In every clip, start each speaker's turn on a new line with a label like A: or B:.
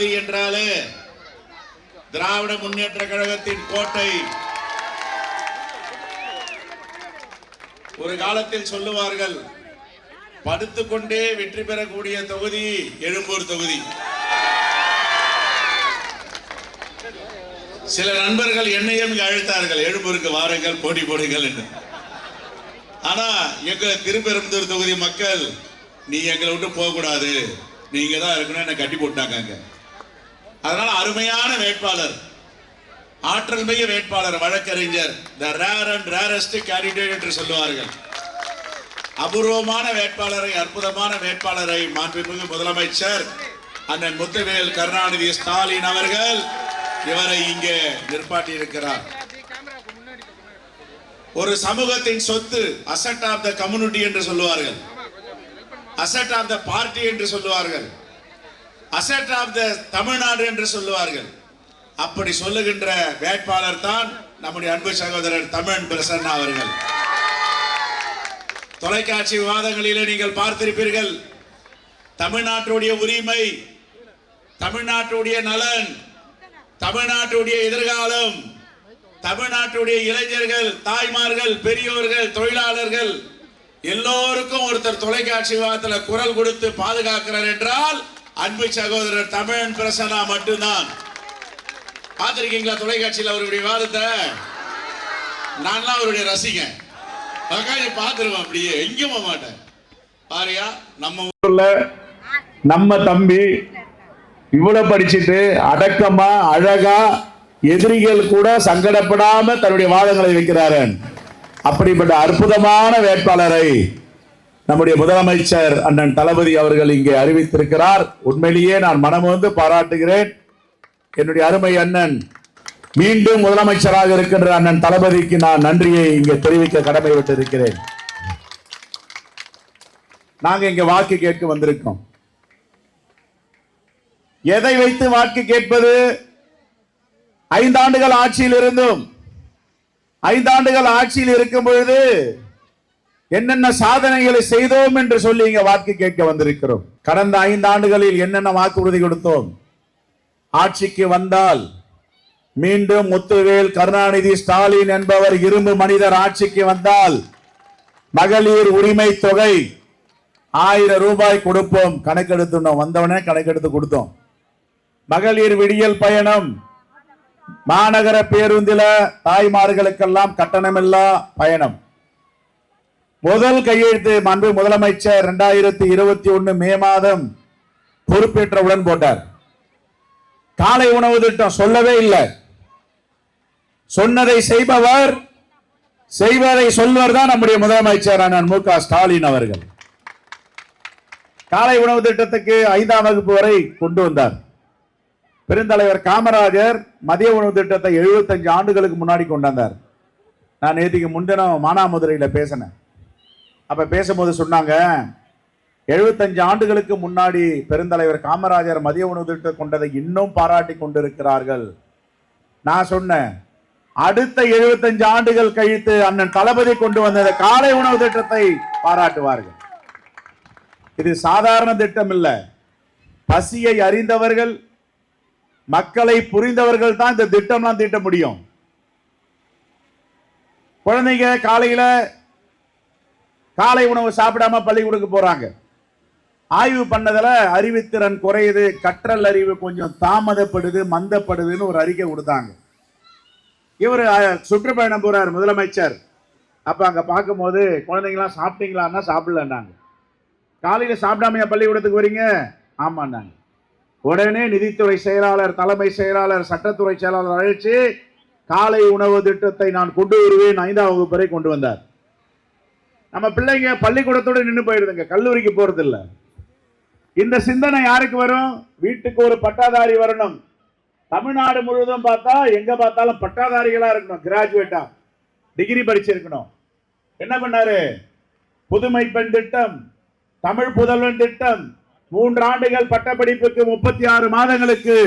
A: தொகுதி என்றாலே திராவிட முன்னேற்ற கழகத்தின் கோட்டை. ஒரு காலத்தில் சொல்லுவார்கள், படுத்துக்கொண்டே வெற்றி பெறக்கூடிய தொகுதி எழும்பூர் தொகுதி. சில நண்பர்கள் என்னையும் அழைத்தார்கள், எழும்பூருக்கு வாருங்கள், போட்டி போடுங்கள் என்று. ஆனா எங்க திருப்பெரும்புதூர் தொகுதி மக்கள், நீ எங்களை விட்டு போக கூடாது, நீங்க தான் இருக்கணும், என்ன கட்டி போட்டாங்க. அதனால அருமையான வேட்பாளர், ஆற்றல் மிகு வேட்பாளர், வழக்கறிஞர், தி ரேர் அண்ட் ரேரஸ்ட் கேண்டிடேட் என்று சொல்லுவார்கள். அபூர்வமான வேட்பாளரை, அற்புதமான வேட்பாளரை மாண்புமிகு முதலமைச்சர் அண்ணன் முத்துவேல் கருணாநிதி ஸ்டாலின் அவர்கள் இவரை இங்கே நிற்பாட்டி இருக்கிறார். ஒரு சமூகத்தின் சொத்து, அசெட் ஆஃப் த கம்யூனிட்டி என்று சொல்லுவார்கள், அசெட் ஆஃப் த பார்ட்டி என்று சொல்லுவார்கள், அசெட் ஆஃப் த தமிழ்நாடு என்று சொல்லுவார்கள். அப்படி சொல்லுகின்ற வேட்பாளர் தான் நம்முடைய அன்பு சகோதரர் தமிழன் பிரசன்னா அவர்கள். தொலைக்காட்சி விவாதங்களிலே நீங்கள் பார்த்திருப்பீர்கள், தமிழ்நாட்டுடைய உரிமை, தமிழ்நாட்டுடைய நலன், தமிழ்நாட்டுடைய எதிர்காலம், தமிழ்நாட்டுடைய இளைஞர்கள், தாய்மார்கள், பெரியோர்கள், தொழிலாளர்கள் எல்லோருக்கும் ஒருத்தர் தொலைக்காட்சி விவாதத்தில் குரல் கொடுத்து பாதுகாக்கிறார் என்றால் அன்பு சகோதரர் தமிழன் பிரசன்னா மட்டும்தான். பார்த்திருக்கீங்களா தொலைக்காட்சியில் அவருடைய விவாதத்தை? நான் அவருடைய ரசிகன், பார்த்துருவேன், அப்படியே எங்கேயும் போக மாட்டேன். பாரியா, நம்ம ஊர்ல நம்ம தம்பி இவ்வளவு படிச்சுட்டு அடக்கமா அழகா எதிரிகள் கூட சங்கடப்படாம தன்னுடைய வாதங்களை வைக்கிறாரு. அப்படிப்பட்ட அற்புதமான வேட்பாளரை நம்முடைய முதலமைச்சர் அண்ணன் தளபதி அவர்கள் இங்கே அறிவித்திருக்கிறார். உண்மையிலேயே நான் மனம் வந்து பாராட்டுகிறேன். என்னுடைய அருமை அண்ணன், மீண்டும் முதலமைச்சராக இருக்கின்ற அண்ணன் தளபதிக்கு நான் நன்றியை இங்கே தெரிவிக்க கடமைப்பட்டு இருக்கிறேன். நாங்க இங்க வாக்கு கேட்க வந்திருக்கோம். எதை வைத்து வாக்கு கேட்பது? 5 ஆண்டுகள் ஆட்சியில் இருந்தும், 5 ஆண்டுகள் ஆட்சியில் இருக்கும் பொழுது என்னென்ன சாதனைகளை செய்தோம் என்று சொல்லி இங்க வாக்கு கேட்க வந்திருக்கிறோம். கடந்த 5 ஆண்டுகளில் என்னென்ன வாக்குறுதி கொடுத்தோம்? ஆட்சிக்கு வந்தால் மீண்டும் முத்துவேல் கருணாநிதி ஸ்டாலின் என்பவர் இரும்பு மனிதர் ஆட்சிக்கு வந்தால் மகளிர் உரிமை தொகை 1000 ரூபாய் கொடுப்போம். கணக்கெடுத்துட்டோம், வந்தவனே கணக்கெடுத்து கொடுத்தோம். மகளிர் விடியல் பயணம், மாநகர பேருந்தில தாய்மார்களுக்கெல்லாம் கட்டணமில்லா பயணம். முதல் கையெழுத்து மாண்பு முதலமைச்சர் 2021 மே மாதம் பொறுப்பேற்றவுடன் போட்டார். காலை உணவு திட்டம் சொல்லவே இல்லை. சொன்னதை செய்பவர், செய்வதை சொல்வர் தான் நம்முடைய முதலமைச்சர் அண்ணன் மு.க. ஸ்டாலின் அவர்கள். காலை உணவு திட்டத்துக்கு 5ஆம் வகுப்பு வரை கொண்டு வந்தார். பெருந்தலைவர் காமராஜர் மதிய உணவு திட்டத்தை 75 ஆண்டுகளுக்கு முன்னாடி கொண்டு வந்தார். நான் நேற்றுக்கு முன்தினம் மானாமதுரையில பேசினேன். அப்ப பேசும்போது சொன்னாங்க, 75 ஆண்டுகளுக்கு முன்னாடி பெருந்தலைவர் காமராஜர் மதிய உணவு திட்டம் கொண்டதை இன்னும் பாராட்டி கொண்டிருக்கிறார்கள். நான் சொன்னேன், அடுத்த 75 ஆண்டுகள் கழித்து அண்ணன் தளபதி கொண்டு வந்த காலை உணவு திட்டத்தை பாராட்டுவார்கள். இது சாதாரண திட்டம் இல்ல. பசியை அறிந்தவர்கள், மக்களை புரிந்தவர்கள் தான் இந்த திட்டம்லாம் தீட்ட முடியும். குழந்தைங்க காலையில காலை உணவு சாப்பிடாம பள்ளிக்கூடத்துக்கு போறாங்க. ஆய்வு பண்ணதுல அறிவுத்திறன் குறையுது, கற்றல் அறிவு கொஞ்சம் தாமதப்படுது, மந்தப்படுதுன்னு ஒரு அறிக்கை கொடுத்தாங்க. இவர் சுற்றுப்பயணம் போறார் முதலமைச்சர். அப்ப அங்க பார்க்கும்போது குழந்தைங்களாம் சாப்பிட்டீங்களான்னா சாப்பிடலன்னாங்க. காலையில சாப்பிடாமையா பள்ளிக்கூடத்துக்கு வரீங்க? ஆமான்னாங்க. உடனே நிதித்துறை செயலாளர், தலைமை செயலாளர், சட்டத்துறை செயலாளர் அழைச்சு காலை உணவு திட்டத்தை நான் கொண்டு வருவேன் 5ஆம் வகுப்பு வரை கொண்டு வந்தார். நம்ம பிள்ளைங்க பள்ளிக்கூடத்தோடு நின்று போயிடுதுங்க, கல்லூரிக்கு போறது இல்ல. இந்த சிந்தனை யாருக்கு வரும்? வீட்டுக்கு ஒரு பட்டாதாரி வரணும். தமிழ்நாடு முழுவதும் பார்த்தா எங்க பார்த்தாலும் பட்டாதாரிகளா இருக்கணும், கிராஜுவேட்டா, டிகிரி படிச்சிருக்கணும். என்ன பண்ணாரு? புதுமை பெண் திட்டம், தமிழ் புதல்வன் திட்டம், 3 ஆண்டுகள் பட்டப்படிப்புக்கு 36 மாதங்களுக்கு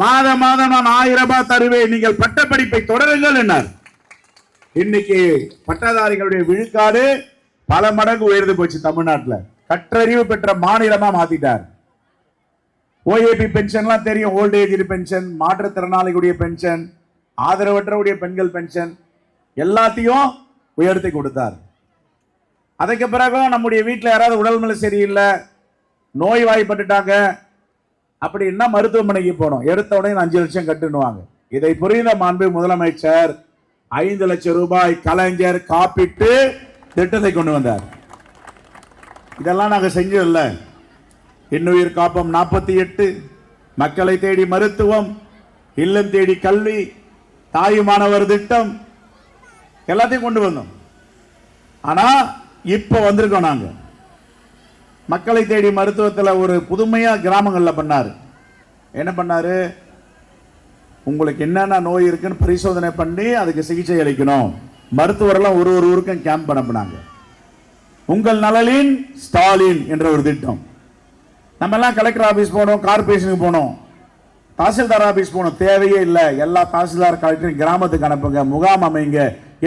A: மாதம் மாதம் நான் 1000 ரூபாய் தருவேன், நீங்கள் பட்டப்படிப்பை தொடருங்கள் என்னார். இன்னைக்கு பட்டதாரிகளுடைய விழுக்காடு பல மடங்கு உயர்ந்து போச்சு. தமிழ்நாட்டில் கற்றறிவு பெற்ற மாநிலமா மாத்திட்டார். ஓஏபி பென்ஷன்லாம் தெரியும், ஓல்டேஜ் பென்ஷன், மாற்றுத்திறனாளிகளுடைய பென்ஷன், ஆதரவற்றவுடைய பெண்கள் பென்ஷன் எல்லாத்தையும் உயர்த்தி கொடுத்தார். அதுக்கு பிறகும் நம்முடைய வீட்டில் யாராவது உடல்நிலை சரியில்லை, நோய் வாய்ப்பட்டுட்டாங்க அப்படின்னா மருத்துவமனைக்கு போனோம், எடுத்த உடனே 5 லட்சம் கட்டுனுவாங்க. இதை புரிந்த மாண்பு முதலமைச்சர் 5 லட்சம் ரூபாய் கலைஞர் காப்பீட்டு திட்டத்தை கொண்டு வந்தார். இதெல்லாம் நாங்கள் செஞ்சதில்லை. இன்னுயிர் காப்போம் 48, மக்களை தேடி மருத்துவம், இல்லம் தேடி கல்வி, தாயுமானவர் திட்டம் எல்லாத்தையும் கொண்டு வந்தோம். ஆனா இப்ப வந்திருக்கோம் நாங்க. மக்களை தேடி மருத்துவத்தில் ஒரு புதுமையா கிராமங்கள்ல பண்ணாரு. என்ன பண்ணாரு? உங்களுக்கு என்னென்ன நோய் இருக்குன்னு பரிசோதனை பண்ணி அதுக்கு சிகிச்சை அளிக்கணும். மருத்துவரெல்லாம் ஒரு ஊருக்கும் கேம்ப் பண்ணாங்க. உங்கள் நலனின் ஸ்டாலின் என்ற ஒரு திட்டம். நம்ம எல்லாம் கலெக்டர் ஆபீஸ் போனோம், கார்பரேஷனுக்கு போனோம், தாசில்தார் ஆபீஸ் போனோம், தேவையே இல்லை. எல்லா தாசில்தார் கலெக்டர் கிராமத்துக்கு அனுப்புங்க, முகாம் அமைங்க,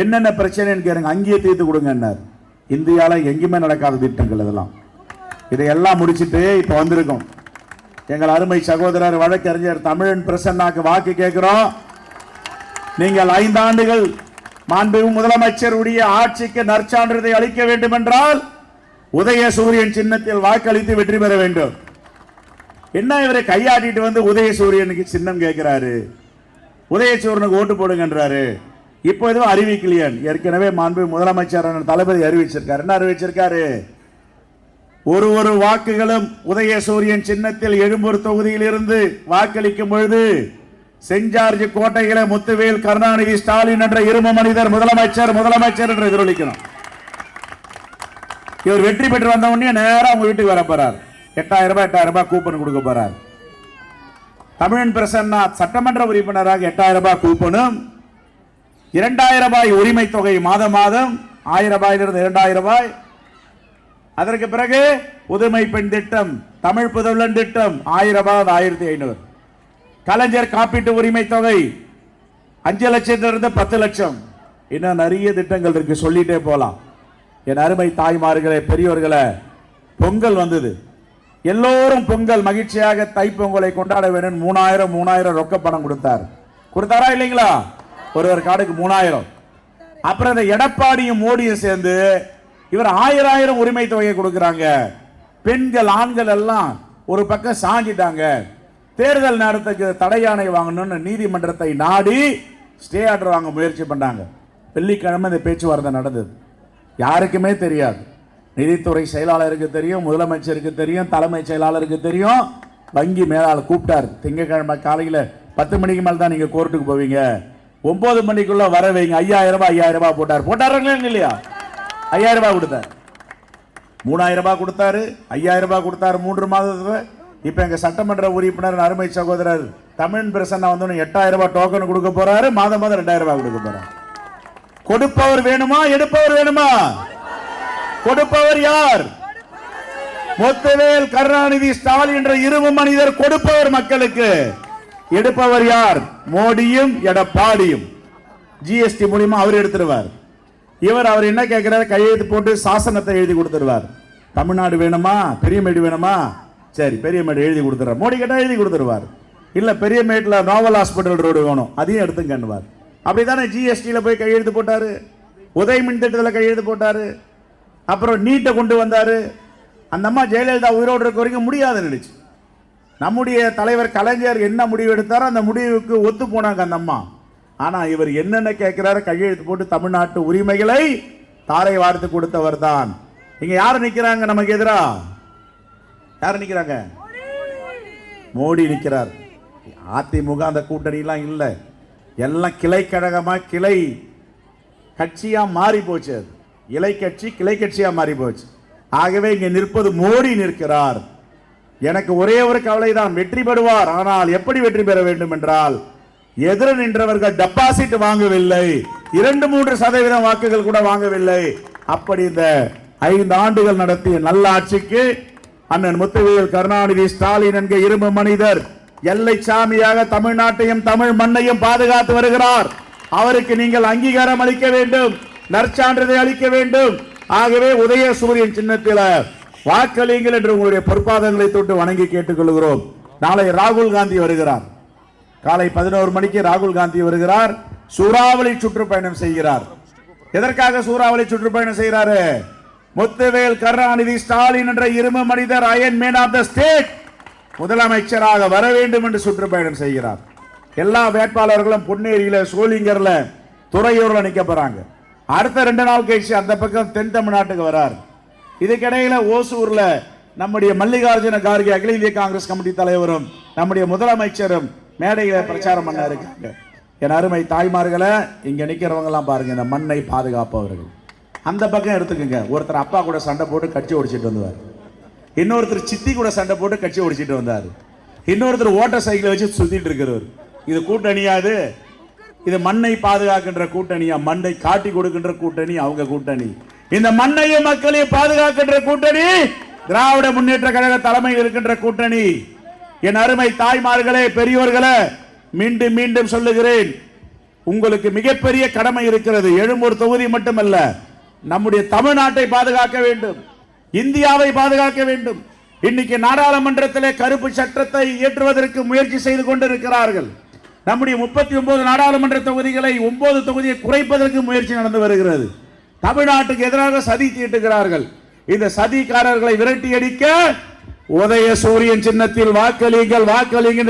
A: என்னென்ன பிரச்சனைன்னு கேளுங்க, அங்கேயே தீர்த்து கொடுங்க. இந்தியாவில் எங்கேயுமே நடக்காத திட்டங்கள் இதெல்லாம். இதையெல்லாம் முடிச்சுட்டு இப்ப வந்திருக்கோம். எங்கள் அருமை சகோதரர் வழக்கறிஞர் தமிழன் பிரசன்னாக்கு வாக்கு கேட்கிறோம். நீங்கள் 5 ஆண்டுகள் மாண்பு முதலமைச்சருடைய ஆட்சிக்கு நற்சான்றிதழை அளிக்க வேண்டும் என்றால் உதயசூரியன் சின்னத்தில் வாக்களித்து வெற்றி பெற வேண்டும். என்ன இவரை கையாட்டிட்டு வந்து உதயசூரியனுக்கு சின்னம் கேட்கிறாரு, உதயசூரியனுக்கு ஓட்டு போடுங்கன்றாரு. இப்போ எதுவும் அறிவிக்கலையா? ஏற்கனவே மாண்பு முதலமைச்சர் தளபதி அறிவிச்சிருக்காரு. என்ன அறிவிச்சிருக்காரு? ஒரு வாக்குகளும் உதயசூரியன் சின்னத்தில் எழும்பூர் தொகுதியில் இருந்து வாக்களிக்கும் பொழுது செஞ்சார்ஜ் கோட்டையில முத்துவேல் கருணாநிதி ஸ்டாலின் என்ற இரும மனிதர் முதலமைச்சர் என்று எதிரொலிக்கணும். இவர் வெற்றி பெற்று வந்த உடனே நேரம் உங்க வீட்டுக்கு வர போறார். 8000 ரூபாய் கூப்பன் கொடுக்க போறார். தமிழன் பிரசன்னா சட்டமன்ற உறுப்பினராக 8000 ரூபாய் கூப்பனும், 2000 ரூபாய் உரிமை தொகை மாதம் 1000 ரூபாயிலிருந்து 2000 ரூபாய். அதற்கு பிறகு புதுமை பெண் திட்டம், தமிழ் புதல்வன் திட்டம் 1000 ரூபாய் 1500. கலைஞர் காப்பீட்டு உரிமை தொகை 5 லட்சத்திலிருந்து 10 லட்சம். இன்னும் நிறைய திட்டங்கள் இருக்கு, சொல்லிட்டே போலாம். என் அருமை தாய்மார்களே, பெரியோர்களே, பொங்கல் வந்தது. எல்லோரும் பொங்கல் மகிழ்ச்சியாக தைப்பொங்கலை கொண்டாட வேண்டும். 3000 ரொக்க பணம் கொடுத்தாரா இல்லைங்களா? ஒரு கார்டுக்கு 3000. அப்புறம் இந்த எடப்பாடியும் மோடியும் சேர்ந்து இவர் 1000 உரிமை தொகையை கொடுக்கிறாங்க. பெண்கள் ஆண்கள் எல்லாம் ஒரு பக்கம் சாஞ்சிட்டாங்க. தேர்தல் நேரத்துக்கு தடையாணை வாங்கணும்னு நீதிமன்றத்தை நாடி ஸ்டே ஆர்டர் வாங்க முயற்சி பண்ணாங்க. வெள்ளிக்கிழமை இந்த பேச்சுவார்த்தை நடந்தது. யாருக்குமே தெரியாது. நிதித்துறை செயலாளருக்கு தெரியும், முதலமைச்சருக்கு தெரியும், தலைமைச் செயலாளருக்கு தெரியும். வங்கி மேலாளர் கூப்பிட்டார். திங்கட்கிழமை காலையில் 10 மணிக்கு மேல தான் நீங்க கோர்ட்டுக்கு போவீங்க, 9 மணிக்குள்ள வர வைங்க. 5000 ரூபாய் போட்டாருங்களா இல்லையா? 5000 ரூபாய் கொடுத்தார், 3000 ரூபாய் கொடுத்தாரு, 5000 ரூபாய் கொடுத்தாரு 3 மாதத்துல. இப்ப எங்க சட்டமன்ற உறுப்பினர் அருமை சகோதரர் தமிழன் பிரசன்னா வந்து 8000 ரூபாய் டோக்கன் கொடுக்க போறாரு. மாதம் 2000 ரூபாய் கொடுக்க போறாரு. கொடுப்பவர் வேணுமா, எடுப்பவர் வேணுமா? கொடுப்பவர் யார்? முத்துவேல் கருணாநிதி ஸ்டாலின் என்ற இரும மனிதர் கொடுப்பவர் மக்களுக்கு. எடுப்பவர் யார்? மோடியும் எடப்பாடியும். ஜிஎஸ்டி மூலமா அவர் எடுத்துருவார். அவர் என்ன கேட்கிறார்? கையெழுத்து போட்டு சாசனத்தை எழுதி கொடுத்துருவார். தமிழ்நாடு வேணுமா, பெரியமேடு வேணுமா? சரி, பெரியமேடு எழுதி கொடுத்துறார். மோடி கேட்டா எழுதி கொடுத்துருவார். இல்ல பெரியமேட்ல நாவல் ஹாஸ்பிட்டல் ரோடு வேணும், அதையும் எடுத்துங்கன்னுவார். அப்படித்தானே ஜிஎஸ்டியில போய் கையெழுத்து போட்டாரு, உதய மின் திட்டத்தில் கையெழுத்து போட்டாரு, அப்புறம் நீட்டை கொண்டு வந்தாரு. அந்த அம்மா ஜெயலலிதா உயிரோடு இருக்க வரைக்கும் முடியாது நினைச்சு. நம்முடைய தலைவர் கலைஞர் என்ன முடிவு எடுத்தாரோ அந்த முடிவுக்கு ஒத்து போனாங்க அந்த அம்மா. ஆனா இவர் என்னென்ன கேட்கிறாரு? கையெழுத்து போட்டு தமிழ்நாட்டு உரிமைகளை தாரை வார்த்து கொடுத்தவர் தான். இங்க யாரு நிக்கிறாங்க நமக்கு எதிரா? யாரு நிக்கிறாங்க? மோடி நிக்கிறார். அதிமுக அந்த கூட்டணி எல்லாம் இல்ல, எல்லாம் கிளை கழகமா கிளை கட்சியா மாறி போச்சு. இலை கட்சி கிளை கட்சியா மாறி போச்சு. ஆகவே இங்க நிற்பது மோடி நிற்கிறார். எனக்கு ஒரே ஒரு கவலைதான், வெற்றி பெறுவார். ஆனால் எப்படி வெற்றி பெற வேண்டும் என்றால், எதிர நின்றவர்கள் டெபாசிட் வாங்கவில்லை, 2-3% வாக்குகள் கூட வாங்கவில்லை. அப்படி இந்த 5 ஆண்டுகள் நடத்திய நல்ல ஆட்சிக்கு அண்ணன் முத்துவேல் கருணாநிதி ஸ்டாலின் என்கிற இரும்பு மனிதர் எல்லை சாமியாக தமிழ்நாட்டையும் தமிழ் மண்ணையும் பாதுகாத்து வருகிறார். அவருக்கு நீங்கள் அங்கீகாரம் அளிக்க வேண்டும், நற்சான்றிதழை அளிக்க வேண்டும். ஆகவே உதய சூரியன் சின்னத்தில் வாக்களியுங்கள் என்று உங்களுடைய பொற்பாதங்களை தொட்டு வணங்கி கேட்டுக்கொள்கிறோம். நாளை ராகுல் காந்தி வருகிறார். காலை 11 மணிக்கு ராகுல் காந்தி வருகிறார். சூறாவளி சுற்றுப்பயணம் செய்கிறார். எதற்காக சூறாவளி சுற்றுப்பயணம் செய்கிறாரு? முத்துவேல் கருணாநிதி ஸ்டாலின் என்ற இரும்பு மனிதர் iron man of the state முதலமைச்சராக வர வேண்டும் என்று சுற்றுப்பயணம் செய்கிறார். எல்லா வேட்பாளர்களும் பொன்னேரியில, சோளிங்கர்ல, துறையூர்ல நிக்க போறாங்க. அடுத்த 2 நாள் கழிச்சு அந்த பக்கம் தென் தமிழ்நாட்டுக்கு வரார். இதுக்கிடையில ஓசூர்ல நம்முடைய மல்லிகார்ஜுன கார்கே அகில இந்திய காங்கிரஸ் கமிட்டி தலைவரும் நம்முடைய முதலமைச்சரும் மேடையில பிரச்சாரம் பண்ண இருக்காங்க. என் அருமை தாய்மார்களை, இங்க நிக்கிறவங்க எல்லாம் பாருங்க, இந்த மண்ணை பாதுகாப்பவர்கள். அந்த பக்கம் எடுத்துக்கங்க. ஒருத்தர் அப்பா கூட சண்டை போட்டு கட்சி ஓடிச்சிட்டு வந்தார். இன்னொருத்தர் சித்தி கூட சண்டை போட்டு கட்சி ஓடிச்சிட்டு வந்தார். இன்னொருத்தர் ஓட்டர் சைக்கிள் வச்சு சுத்திட்டு இருக்கிறவர். இது கூட்டணியாது? இது மண்ணை பாதுகாக்கின்ற கூட்டணியா? மண்ணை காட்டி கொடுக்கின்ற கூட்டணி அவங்க கூட்டணி. இந்த மண்ணையும் மக்களையும் பாதுகாக்கின்ற கூட்டணி திராவிட முன்னேற்ற கழக தலைமையில் இருக்கின்ற கூட்டணி. என் அருமை தாய்மார்களே, பெரியோர்களே, மீண்டும் மீண்டும் சொல்லுகிறேன், உங்களுக்கு மிகப்பெரிய கடமை இருக்கிறது. எழும்பூர் தொகுதி மட்டுமல்ல, நம்முடைய தமிழ்நாட்டை பாதுகாக்க வேண்டும், இந்தியாவை பாதுகாக்க வேண்டும். இன்னைக்கு நாடாளுமன்றத்திலே கருப்பு சட்டத்தை இயற்றுவதற்கு முயற்சி செய்து கொண்டிருக்கிறார்கள். நம்முடைய 39 நாடாளுமன்ற தொகுதிகளை 9 தொகுதியை குறைப்பதற்கு முயற்சி நடந்து வருகிறது. தமிழ்நாட்டுக்கு எதிராக சதி தீட்டுகிறார்கள். இந்த சதிகாரர்களை விரட்டி அடிக்க உதய சூரியன் சின்னத்தில் வாக்களியுங்கள், வாக்களியுங்கள்.